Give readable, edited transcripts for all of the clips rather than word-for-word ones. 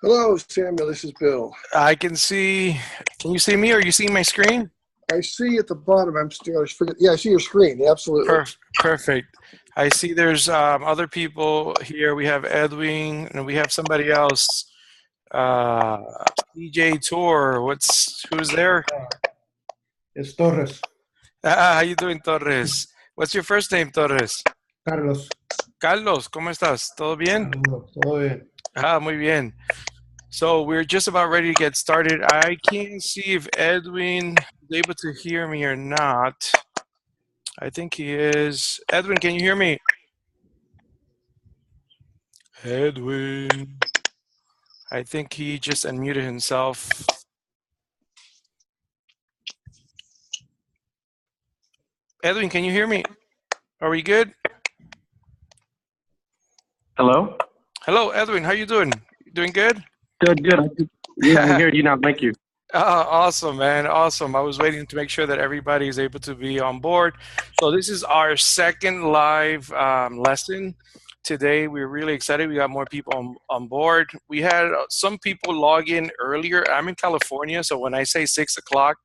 Hello, Samuel. This is Bill. I can see. Can you see me? Are you seeing my screen? I see at the bottom. I'm still. Yeah, I see your screen. Absolutely. Perfect. I see there's other people here. We have Edwin, and we have somebody else. Uh, DJ Tour. Who's there? It's Torres. How you doing, Torres? What's your first name, Torres? Carlos. Carlos, ¿cómo estás? ¿Todo bien? Saludos. Todo bien. Muy bien. So we're just about ready to get started. I can't see if Edwin is able to hear me or not. I think he is. Edwin, can you hear me? Edwin. I think he just unmuted himself. Edwin, can you hear me? Are we good? Hello? Hello, Edwin. How you doing? You doing good? Good. Yeah, I hear you now. Thank you. Awesome, man. Awesome. I was waiting to make sure that everybody is able to be on board. So this is our second live lesson. Today, we're really excited. We got more people on board. We had some people log in earlier. I'm in California, so when I say 6 o'clock,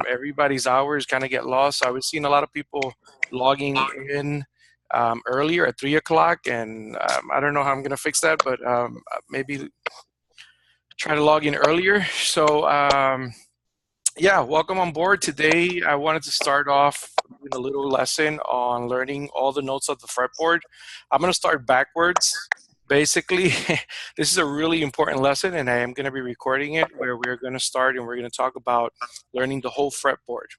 everybody's hours kind of get lost. So I was seeing a lot of people logging in earlier at 3 o'clock, and I don't know how I'm going to fix that, but maybe try to log in earlier. So yeah, welcome on board. Today I wanted to start off with a little lesson on learning all the notes of the fretboard. I'm going to start backwards. Basically, this is a really important lesson, and I am going to be recording it, where we're going to start and we're going to talk about learning the whole fretboard.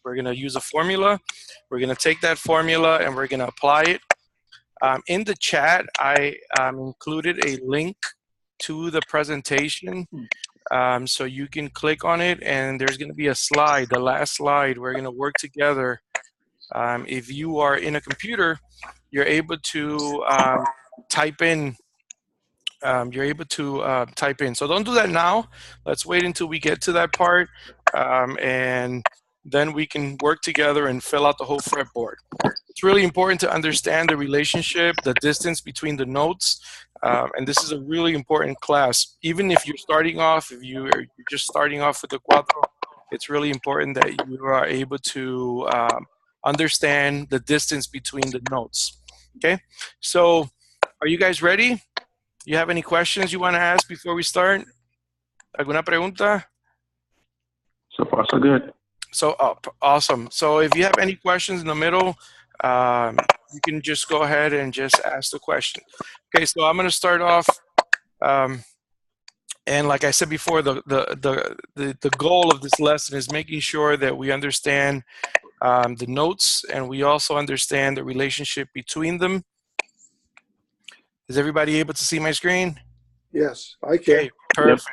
We're going to use a formula. We're going to take that formula and we're going to apply it. In the chat, I included a link to the presentation, so you can click on it, and there's going to be a slide, the last slide. We're going to work together. If you are in a computer, you're able to type in. So don't do that now. Let's wait until we get to that part, and then we can work together and fill out the whole fretboard. It's really important to understand the relationship, the distance between the notes, and this is a really important class. Even if you're starting off, if you're just starting off with the Cuatro, it's really important that you are able to understand the distance between the notes. Okay, so are you guys ready? You have any questions you want to ask before we start? ¿Alguna pregunta? So far, so good. So awesome. So if you have any questions in the middle, you can just go ahead and just ask the question. Okay, so I'm going to start off, and like I said before, the goal of this lesson is making sure that we understand the notes, and we also understand the relationship between them. Is everybody able to see my screen? Yes, I can. Okay, perfect.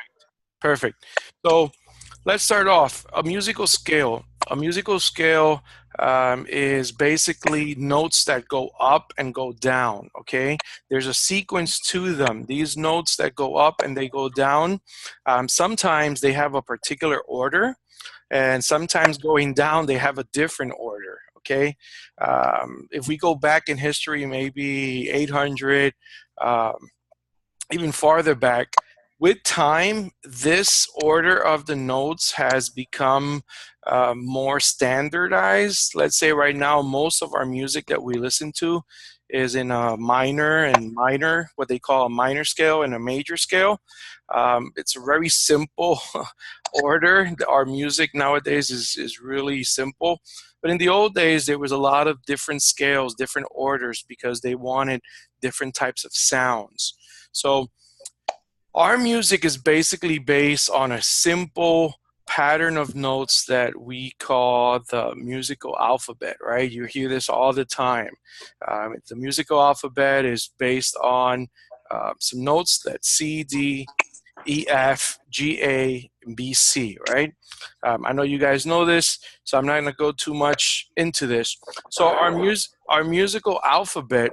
Perfect. So let's start off. A musical scale. A musical scale is basically notes that go up and go down, okay? There's a sequence to them. These notes that go up and they go down, sometimes they have a particular order, and sometimes going down they have a different order, okay? If we go back in history, maybe 800, even farther back, with time, this order of the notes has become more standardized. Let's say right now, most of our music that we listen to is in a minor and minor, what they call a minor scale and a major scale. It's a very simple order. Our music nowadays is really simple. But in the old days, there was a lot of different scales, different orders, because they wanted different types of sounds. So our music is basically based on a simple pattern of notes that we call the musical alphabet, right? You hear this all the time. The musical alphabet is based on some notes that C, D, E, F, G, A, and B, C, right? I know you guys know this, so I'm not going to go too much into this. So our musical alphabet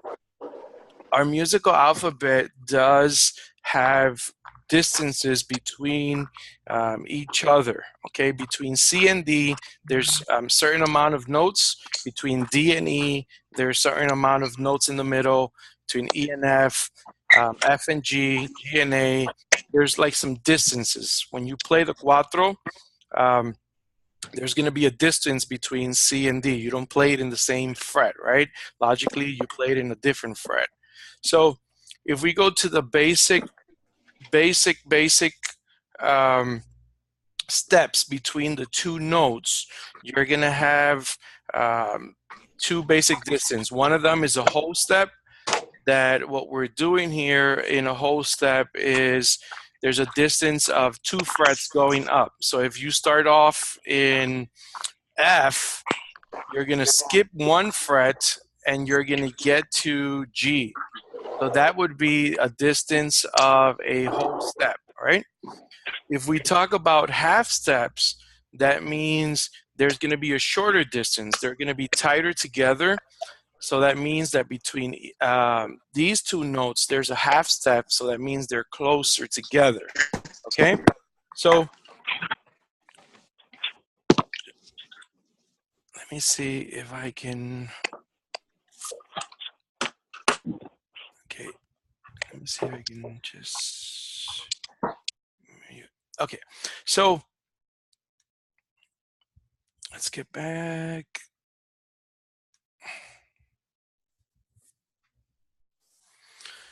does have distances between each other, okay? Between C and D, there's a certain amount of notes. Between D and E, there's a certain amount of notes in the middle. Between E and F, F and G, G and A. There's like some distances. When you play the cuatro, there's going to be a distance between C and D. You don't play it in the same fret, right? Logically, you play it in a different fret. So if we go to the basic steps between the two notes, you're going to have two basic distance. One of them is a whole step. That what we're doing here in a whole step is there's a distance of 2 frets going up. So if you start off in F, you're going to skip 1 fret and you're going to get to G. So that would be a distance of a whole step, right? If we talk about half steps, that means there's going to be a shorter distance. They're going to be tighter together. So that means that between these two notes, there's a half step. So that means they're closer together. Okay? So let me see if I can. Okay. Let me see if I can just. Okay. So let's get back.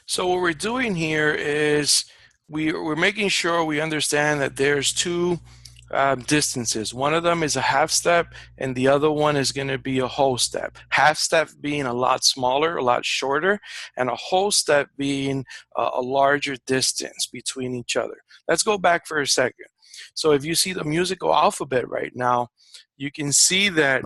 So what we're doing here is we're making sure we understand that there's two distances. One of them is a half step and the other one is going to be a whole step. Half step being a lot smaller, a lot shorter, and a whole step being a larger distance between each other. Let's go back for a second. So if you see the musical alphabet right now, you can see that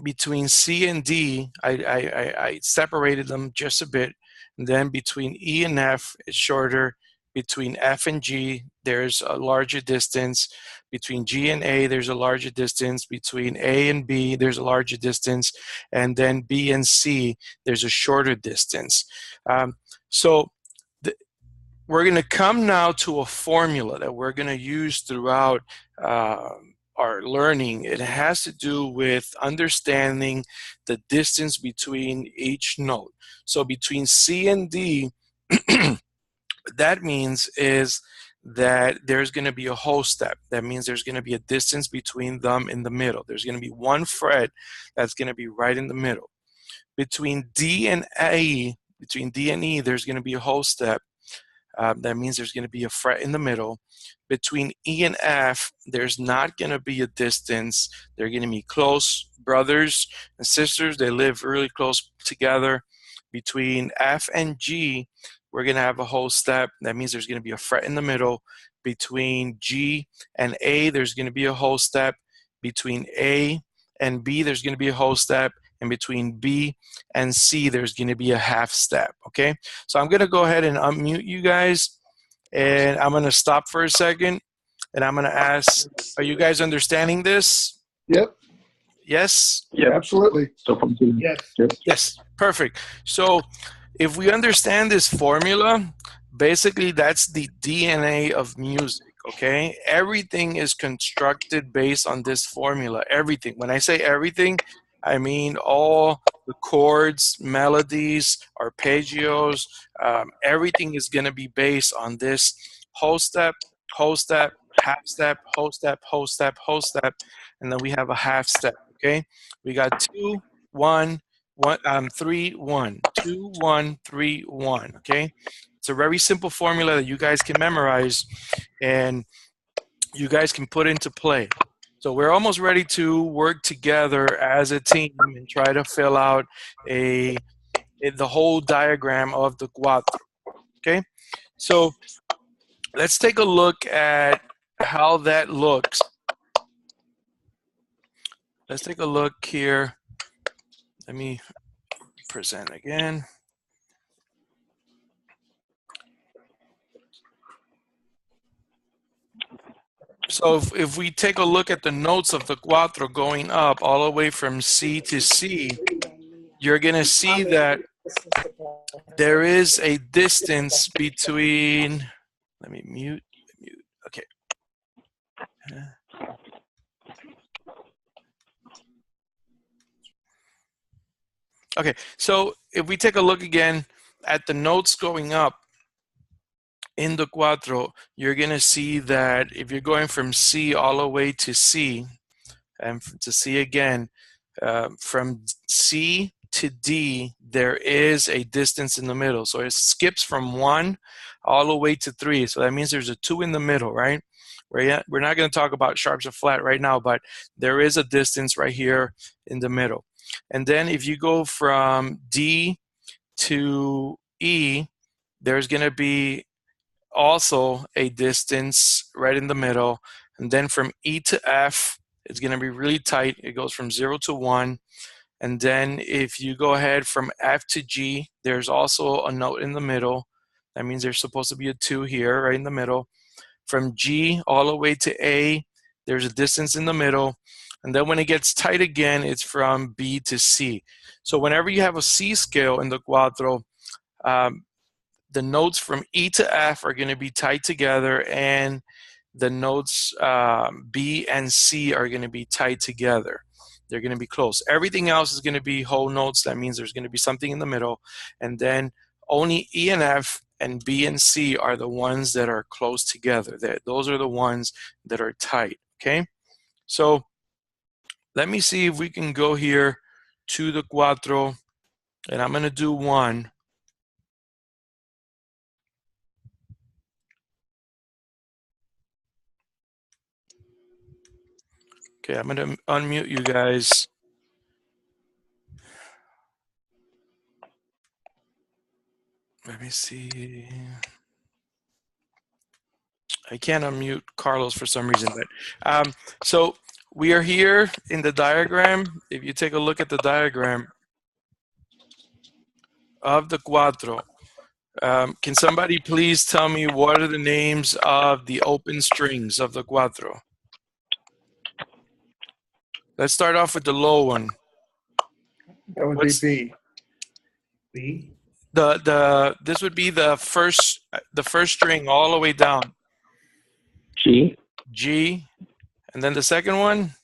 between C and D, I separated them just a bit. And then between E and F, it's shorter. Between F and G, there's a larger distance. Between G and A, there's a larger distance. Between A and B, there's a larger distance. And then B and C, there's a shorter distance. So we're going to come now to a formula that we're going to use throughout our learning. It has to do with understanding the distance between each note. So between C and D, what that means is that there's going to be a whole step. That means there's going to be a distance between them in the middle. There's going to be 1 fret that's going to be right in the middle. Between D and E, there's going to be a whole step. That means there's going to be a fret in the middle. Between E and F, there's not going to be a distance. They're going to be close brothers and sisters. They live really close together. Between F and G, we're going to have a whole step. That means there's going to be a fret in the middle. Between G and A, there's going to be a whole step. Between A and B, there's going to be a whole step. And between B and C, there's going to be a half step, okay? So I'm going to go ahead and unmute you guys, and I'm going to stop for a second, and I'm going to ask, are you guys understanding this? Yep. Yes? Yeah, Absolutely. Yes. Yes, perfect. So if we understand this formula, basically that's the DNA of music, okay? Everything is constructed based on this formula, everything. When I say everything, I mean all the chords, melodies, arpeggios, everything is going to be based on this whole step, half step, whole step, whole step, whole step, and then we have a half step, okay? We got 2, 1, 3, 1, 2, 1, 3, 1, okay? It's a very simple formula that you guys can memorize and you guys can put into play. So we're almost ready to work together as a team and try to fill out the whole diagram of the cuatro, okay? So let's take a look at how that looks. Let's take a look here. Let me present again. So if we take a look at the notes of the cuatro going up all the way from C to C, you're going to see that there is a distance between, let me mute, okay. Okay, so if we take a look again, at the notes going up in the cuatro, you're going to see that if you're going from C all the way to C, and to C again, from C to D, there is a distance in the middle. So it skips from 1 all the way to 3. So that means there's a 2 in the middle, right? We're not going to talk about sharps or flat right now, but there is a distance right here in the middle. And then if you go from D to E, there's going to be also a distance right in the middle. And then from E to F, it's going to be really tight. It goes from 0 to 1. And then if you go ahead from F to G, there's also a note in the middle. That means there's supposed to be a 2 here, right in the middle. From G all the way to A, there's a distance in the middle. And then when it gets tight again, it's from B to C. So whenever you have a C scale in the cuatro, the notes from E to F are going to be tied together, and the notes B and C are going to be tied together. They're going to be close. Everything else is going to be whole notes. That means there's going to be something in the middle. And then only E and F and B and C are the ones that are close together. Those are the ones that are tight, okay? So let me see if we can go here to the cuatro, and I'm going to do 1. Okay, I'm going to unmute you guys. Let me see. I can't unmute Carlos for some reason, but so we are here in the diagram. If you take a look at the diagram of the cuatro, can somebody please tell me what are the names of the open strings of the cuatro? Let's start off with the low one. That would What's- be B. B. This would be the first string all the way down. G, G, and then the second one,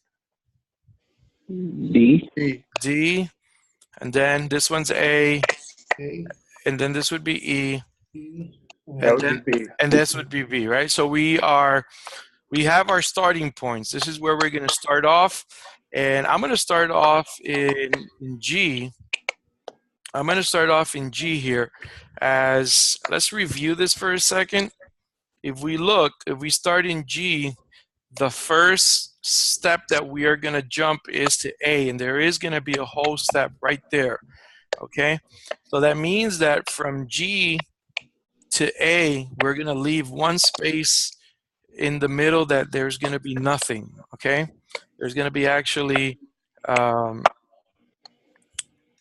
D, B. D, and then this one's A, A. and then this would be E, B. That and would be B. and this would be B, right? So we have our starting points. This is where we're going to start off, and I'm going to start off in G. I'm going to start off in G here. As let's review this for a second. If we start in G, the first step that we are going to jump is to A, and there is going to be a whole step right there. Okay, so that means that from G to A, we're going to leave one space in the middle that there's going to be nothing. Okay, there's going to be actually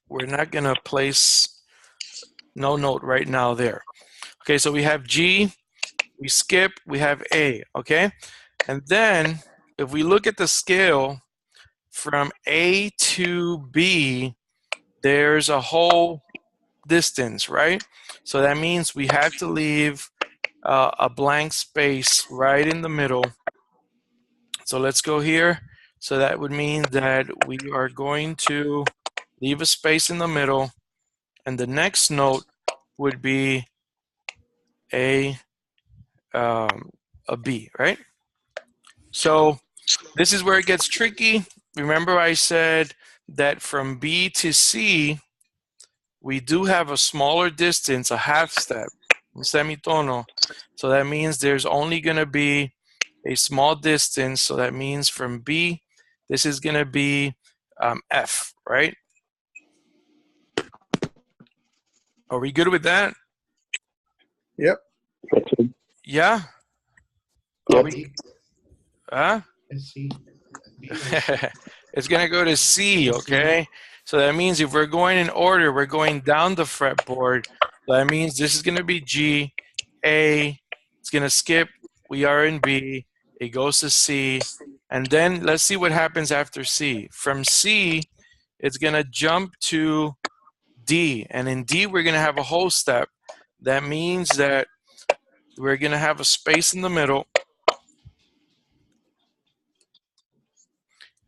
we're not going to place no note right now there. Okay, so we have G, we skip, we have A. Okay, and then if we look at the scale from A to B, there's a whole distance, right? So that means we have to leave a blank space right in the middle. So let's go here. So that would mean that we are going to leave a space in the middle, and the next note would be a B, right? So this is where it gets tricky. Remember I said that from B to C, we do have a smaller distance, a half step, semitono. So that means there's only going to be a small distance. So that means from B, this is going to be F, right? Are we good with that? Yep. that's it. Yeah? Yep. B. Huh? C. B. It's going to go to C, okay? So that means if we're going in order, we're going down the fretboard. So that means this is going to be G, A, it's going to skip, we are in B, it goes to C, and then let's see what happens after C. From C, it's going to jump to D, and in D, we're going to have a whole step. That means that we're going to have a space in the middle,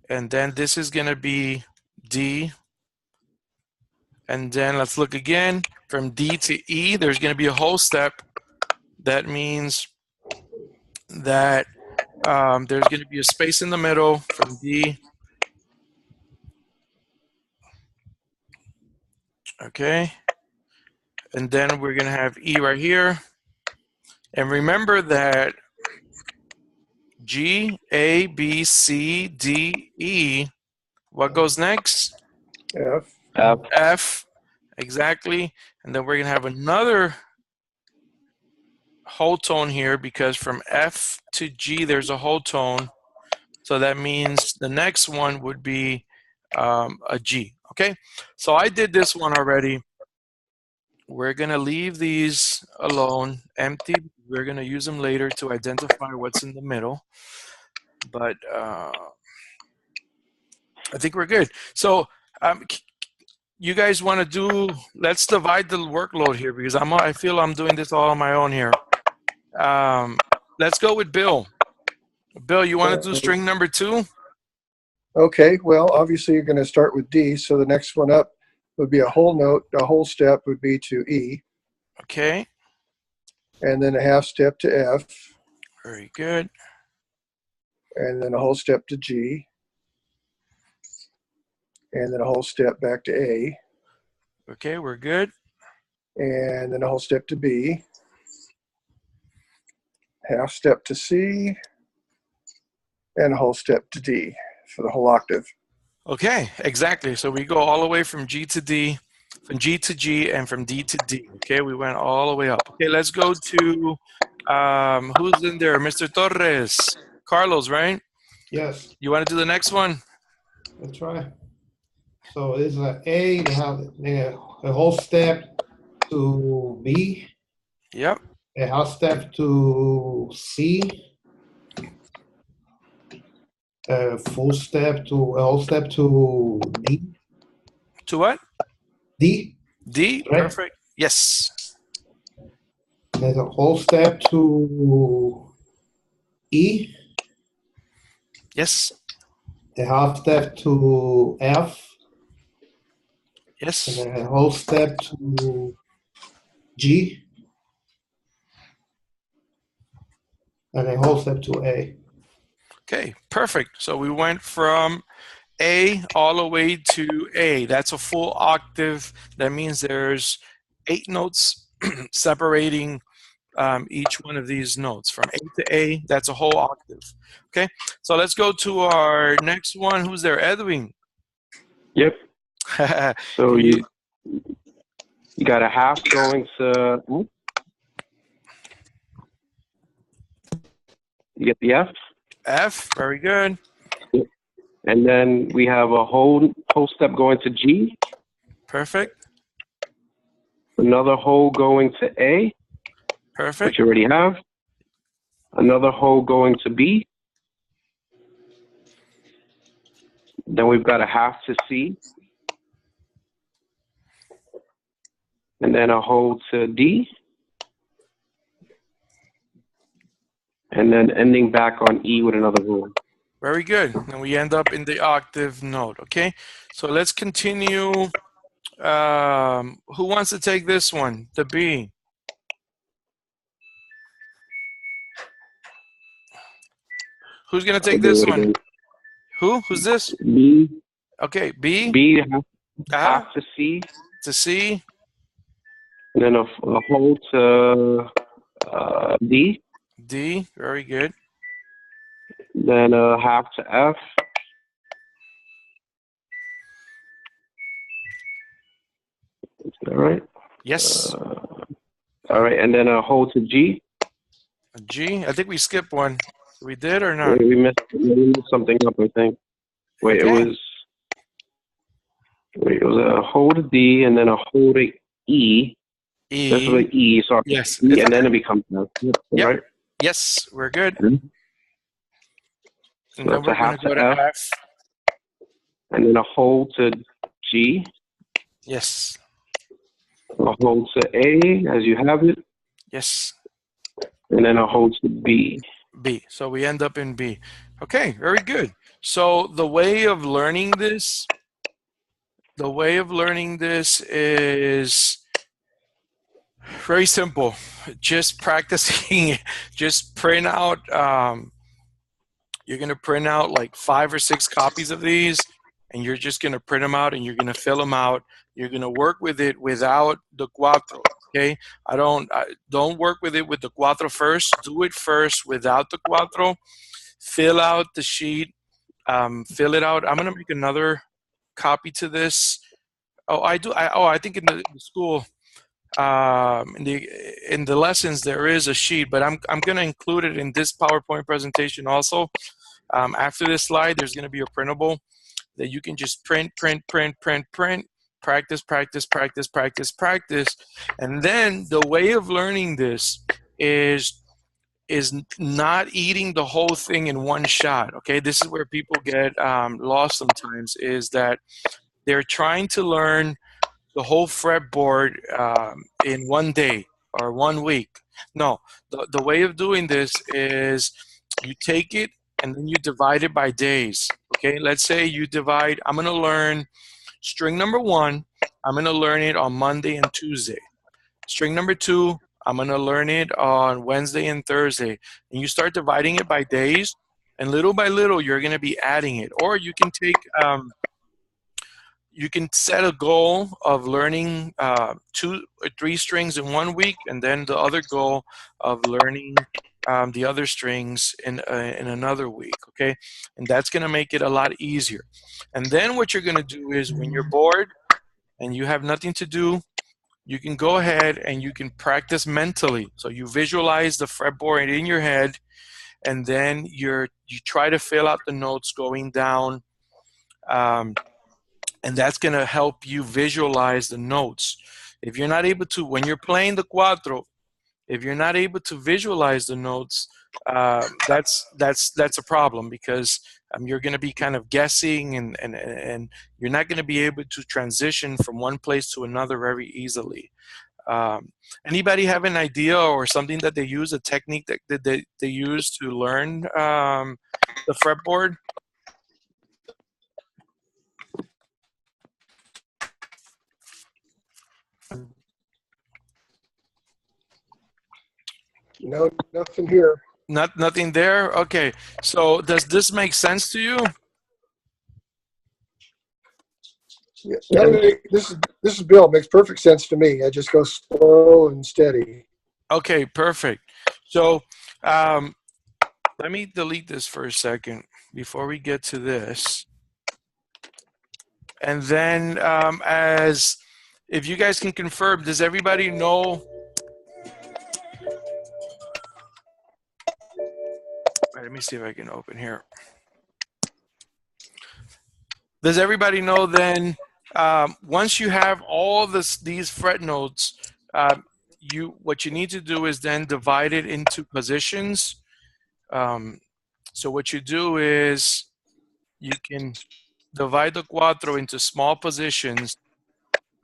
and then this is going to be D, and then let's look again. From D to E, there's going to be a whole step. That means that there's going to be a space in the middle from D. Okay. And then we're going to have E right here. And remember that G, A, B, C, D, E. What goes next? F. F. F. Exactly. And then we're going to have another whole tone here because from F to G, there's a whole tone. So that means the next one would be a G. Okay. So I did this one already. We're going to leave these alone, empty. We're going to use them later to identify what's in the middle. But I think we're good. So you guys want to do, let's divide the workload here because I feel I'm doing this all on my own here. Let's go with Bill. Bill, you want to do string number 2? Okay, well, obviously you're going to start with D, so the next one up would be a whole note. A whole step would be to E. Okay. And then a half step to F. Very good. And then a whole step to G. And then a whole step back to A. Okay, we're good. And then a whole step to B. Half step to C. And a whole step to D for the whole octave. Okay, exactly. So we go all the way from G to D, from G to G, and from D to D. Okay, we went all the way up. Okay, let's go to, who's in there? Mr. Torres. Carlos, right? Yes, You want to do the next one? that's right. So it's a A, they have a whole step to B, Yep. a half step to C, a whole step to D. To what? D. D? Right. Perfect. Yes. There's a whole step to E, Yes. a half step to F, Yes. and then a whole step to G, and a whole step to A. Okay, perfect. So we went from A all the way to A. That's a full octave. That means there's 8 notes separating each one of these notes. From A to A, that's a whole octave. Okay, so let's go to our next one. Who's there? Edwin. Yep. So you got a half going to, you get the F. F, very good. And then we have a whole step going to G. Perfect. Another whole going to A, Perfect. which you already have. Another whole going to B. Then we've got a half to C. And then a whole to D. And then ending back on E with another whole. Very good. And we end up in the octave note. Okay, so let's continue. Who wants to take this one? The B. Who's going to take this one? Who? Who's this? B. Okay, B. B, half to C. To C. And then a whole to D. D. Very good. Then a half to F. Is that right? Yes. All right, and then a whole to G. G. I think we skipped one. We did or not? We missed something up, I think. Wait, Okay. it was a whole to D and then a whole to E. E. This is an E, sorry. Yes. E, and then it becomes F. Yep. Right? Yes, we're good. Mhm. And So then it's we're a going half to go to to F. F. And then a whole to G. Yes. A whole to A, as you have it. Yes. And then a whole to B. B. So we end up in B. Okay, very good. So the way of learning this is Very simple. Just practicing. Just print out. You're going to print out like 5 or 6 copies of these, and you're just going to print them out and you're going to fill them out. You're going to work with it without the cuatro. Okay, don't work with it with the cuatro first. Do it first without the cuatro. Fill out the sheet. Fill it out. I'm going to make another copy to this. Oh, I do. I think in the school, in the lessons there is a sheet, but I'm going to include it in this PowerPoint presentation also. After this slide, there's going to be a printable that you can just print, practice, and then the way of learning this is not eating the whole thing in one shot. Okay, this is where people get lost sometimes, is that they're trying to learn the whole fretboard in one day or 1 week. No, the way of doing this is you take it and then you divide it by days. Okay, let's say you divide, I'm going to learn string number 1, I'm going to learn it on Monday and Tuesday. String number 2, I'm going to learn it on Wednesday and Thursday. And you start dividing it by days, and little by little, you're going to be adding it. Or you can take, you can set a goal of learning 2 or 3 strings in 1 week, and then the other goal of learning the other strings in another week, okay? And that's going to make it a lot easier. And then what you're going to do is when you're bored and you have nothing to do, you can go ahead and you can practice mentally. So you visualize the fretboard in your head, and then you try to fill out the notes going down, and that's going to help you visualize the notes. If you're not able to, when you're playing the cuatro, if you're not able to visualize the notes, that's a problem, because you're going to be kind of guessing, and you're not going to be able to transition from one place to another very easily. Anybody have an idea or something that they use, a technique that they use to learn the fretboard? No, nothing here. Nothing there? Okay. So does this make sense to you? Yeah, no, this is Bill. It makes perfect sense to me. I just go slow and steady. Okay, perfect. So let me delete this for a second before we get to this. And then as if you guys can confirm, does everybody know? Let me see if I can open here. Does everybody know then, once you have all these fret notes, what you need to do is then divide it into positions. So what you do is you can divide the cuatro into small positions,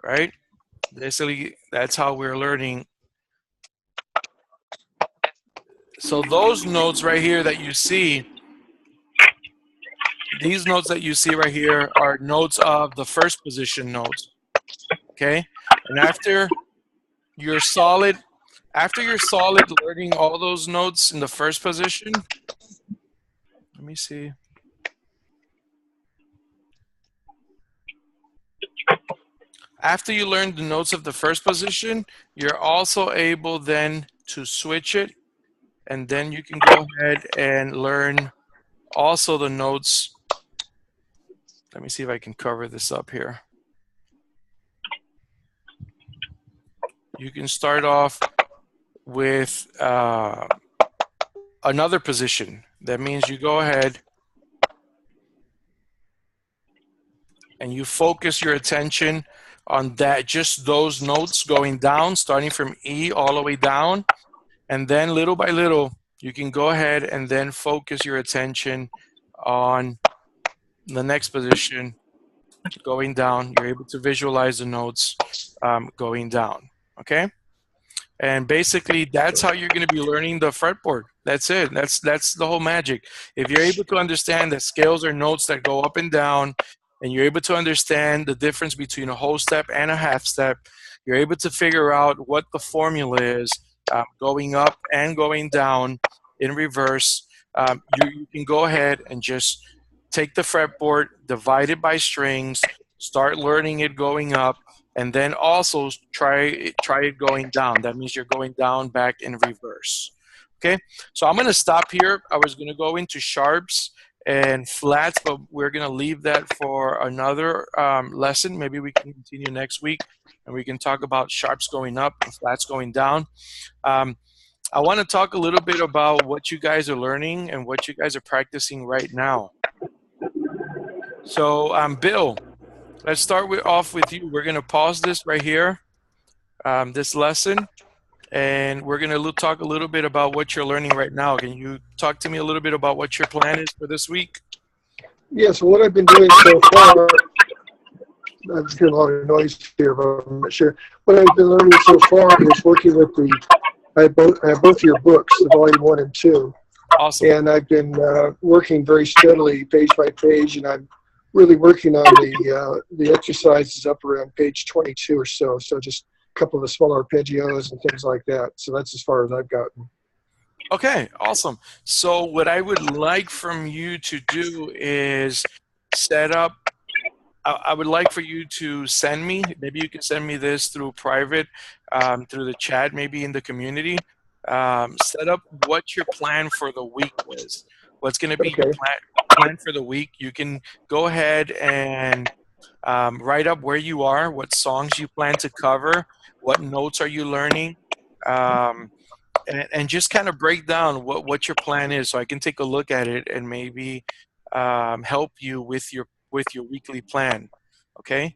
right? Basically, that's how we're learning. So those notes right here that you see, these notes that you see right here are notes of the first position notes, okay? And after you're solid learning all those notes in the first position, let me see. After you learn the notes of the first position, you're also able then to switch it, and then you can go ahead and learn also the notes. Let me see if I can cover this up here. You can start off with another position. That means you go ahead and you focus your attention on that, just those notes going down, starting from E all the way down. And then little by little, you can go ahead and then focus your attention on the next position going down. You're able to visualize the notes going down, okay? And basically, that's how you're going to be learning the fretboard. That's it. That's the whole magic. If you're able to understand that scales are notes that go up and down, and you're able to understand the difference between a whole step and a half step, you're able to figure out what the formula is, going up and going down in reverse, you can go ahead and just take the fretboard, divide it by strings, start learning it going up, and then also try it going down. That means you're going down, back, in reverse. Okay, so I'm going to stop here. I was going to go into sharps and flats, but we're going to leave that for another lesson. Maybe we can continue next week, and we can talk about sharps going up and flats going down. I want to talk a little bit about what you guys are learning and what you guys are practicing right now. So, Bill, let's start off with you. We're going to pause this right here, this lesson, and we're going to talk a little bit about what you're learning right now. Can you talk to me a little bit about what your plan is for this week? Yeah, so what I've been doing so far, I'm just hearing a lot of noise here, but I'm not sure. What I've been learning so far is working with I have both your books, the volume 1 and 2. Awesome. And I've been working very steadily, page by page, and I'm really working on the exercises up around page 22 or so. So just a couple of the smaller arpeggios and things like that. So that's as far as I've gotten. Okay, awesome. So what I would like from you to do is set up, I would like for you to send me, maybe you can send me this through private, through the chat, maybe in the community. Set up what your plan for the week is. What's going to be your plan for the week. You can go ahead and write up where you are, what songs you plan to cover, what notes are you learning, and just kind of break down what your plan is, so I can take a look at it and maybe help you with your weekly plan. Okay.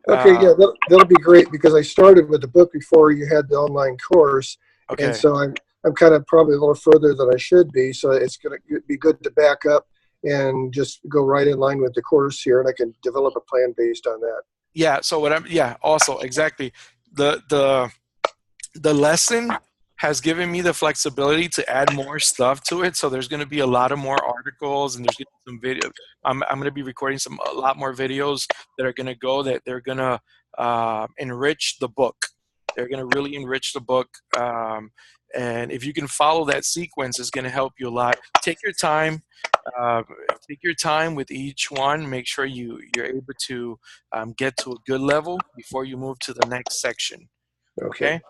Okay, yeah, that'll be great, because I started with the book before you had the online course. Okay. And so I'm kind of probably a little further than I should be. So it's going to be good to back up and just go right in line with the course here, and I can develop a plan based on that. Yeah. So also exactly. The lesson has given me the flexibility to add more stuff to it. So there's going to be a lot of more articles, and there's going to be some video. I'm going to be recording a lot more videos that are going to go, that they're going to enrich the book. They're going to really enrich the book. And if you can follow that sequence, it's going to help you a lot. Take your time. Take your time with each one. Make sure you're able to get to a good level before you move to the next section. Okay.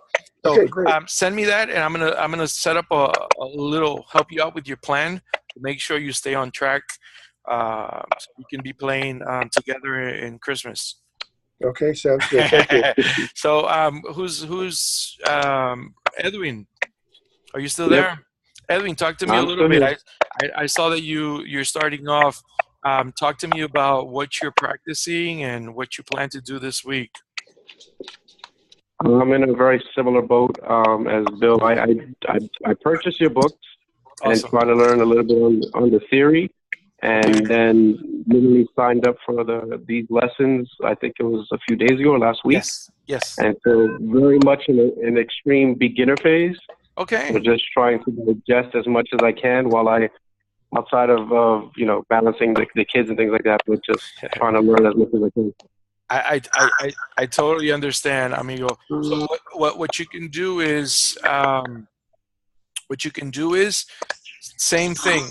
So send me that, and I'm gonna set up a little, help you out with your plan to make sure you stay on track, so we can be playing together in Christmas. Okay, sounds good. Thank you. So who's Edwin? Are you still there? Edwin, talk to me a little bit. I saw that you're starting off. Talk to me about what you're practicing and what you plan to do this week. I'm in a very similar boat as Bill. I purchased your books and trying to learn a little bit on the theory, and then literally signed up for these lessons. I think it was a few days ago or last week. Yes. And so very much in an extreme beginner phase. Okay. So just trying to digest as much as I can while outside of balancing the kids and things like that, but just trying to learn as much as I can. I totally understand, amigo. So what you can do is same thing.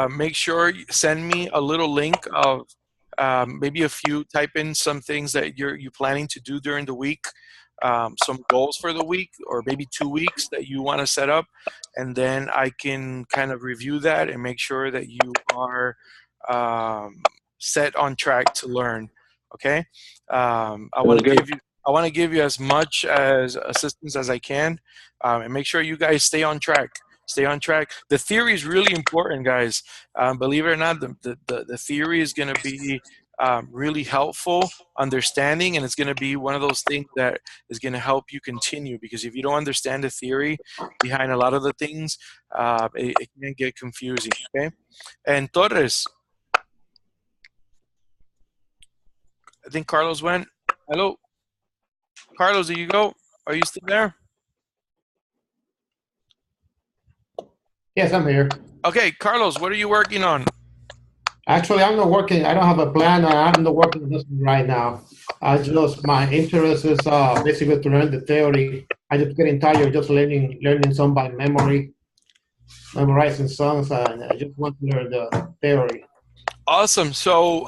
Make sure you send me a little link of maybe type in some things that you're planning to do during the week, some goals for the week, or maybe 2 weeks that you want to set up, and then I can kind of review that and make sure that you are set on track to learn. Okay. I want to give you as much as assistance as I can, and make sure you guys stay on track. Stay on track. The theory is really important, guys. Believe it or not, the theory is going to be really helpful understanding, and it's going to be one of those things that is going to help you continue, because if you don't understand the theory behind a lot of the things, it can get confusing. Okay. And Torres, I think Carlos went. Hello, Carlos, do you go? Are you still there? Yes, I'm here. Okay, Carlos, what are you working on? Actually, I'm not working. I don't have a plan. I'm not working on this right now. my interest is basically to learn the theory. I just getting tired of just learning song by memory, memorizing songs, and I just want to learn the theory. Awesome. So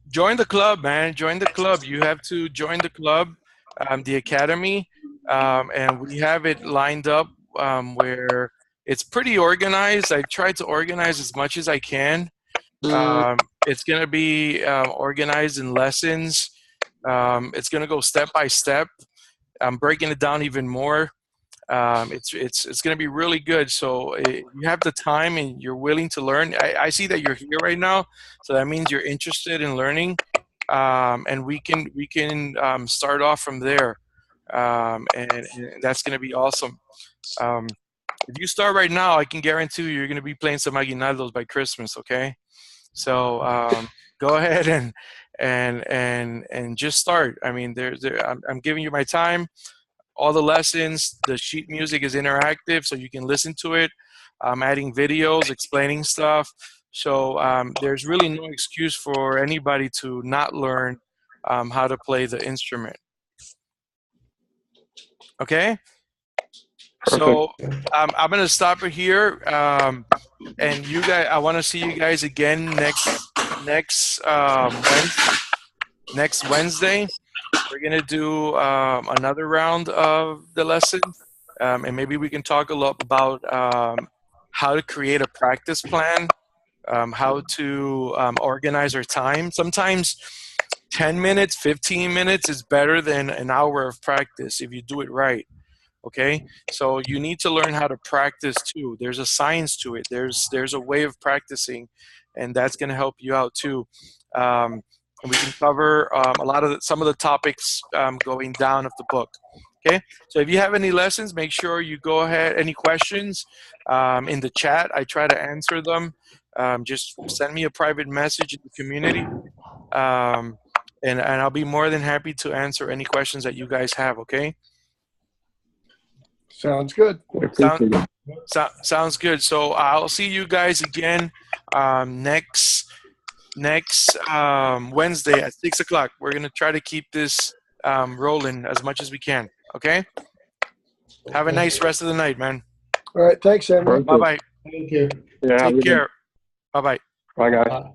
join the club, man. Join the club. You have to join the club, the academy, and we have it lined up where it's pretty organized. I've tried to organize as much as I can. It's going to be organized in lessons. It's going to go step by step. I'm breaking it down even more. It's going to be really good. So you have the time and you're willing to learn. I see that you're here right now, so that means you're interested in learning, and we can start off from there, and that's going to be awesome. If you start right now, I can guarantee you're going to be playing some aguinaldos by Christmas. Okay, so go ahead and just start. I mean, I'm giving you my time. All the lessons, the sheet music is interactive, so you can listen to it. I'm adding videos, explaining stuff. So there's really no excuse for anybody to not learn how to play the instrument. Okay? Perfect. So I'm going to stop it here. And you guys, I want to see you guys again next Wednesday. We're going to do another round of the lesson, and maybe we can talk a lot about how to create a practice plan, how to organize our time. Sometimes 10 minutes, 15 minutes is better than an hour of practice if you do it right. Okay, so you need to learn how to practice too. There's a science to it. There's a way of practicing, and that's going to help you out too. And we can cover some of the topics going down of the book. Okay, so if you have any lessons, make sure you go ahead. Any questions in the chat, I try to answer them. Just send me a private message in the community, and I'll be more than happy to answer any questions that you guys have. Okay. Sounds good. Sounds good. So I'll see you guys again next Wednesday at 6 o'clock. We're gonna try to keep this rolling as much as we can. Okay. Have a nice rest of the night, man. All right. Thanks, Henry. Bye bye. Thank you. Yeah, Take care. Bye bye. Bye, guys. Bye.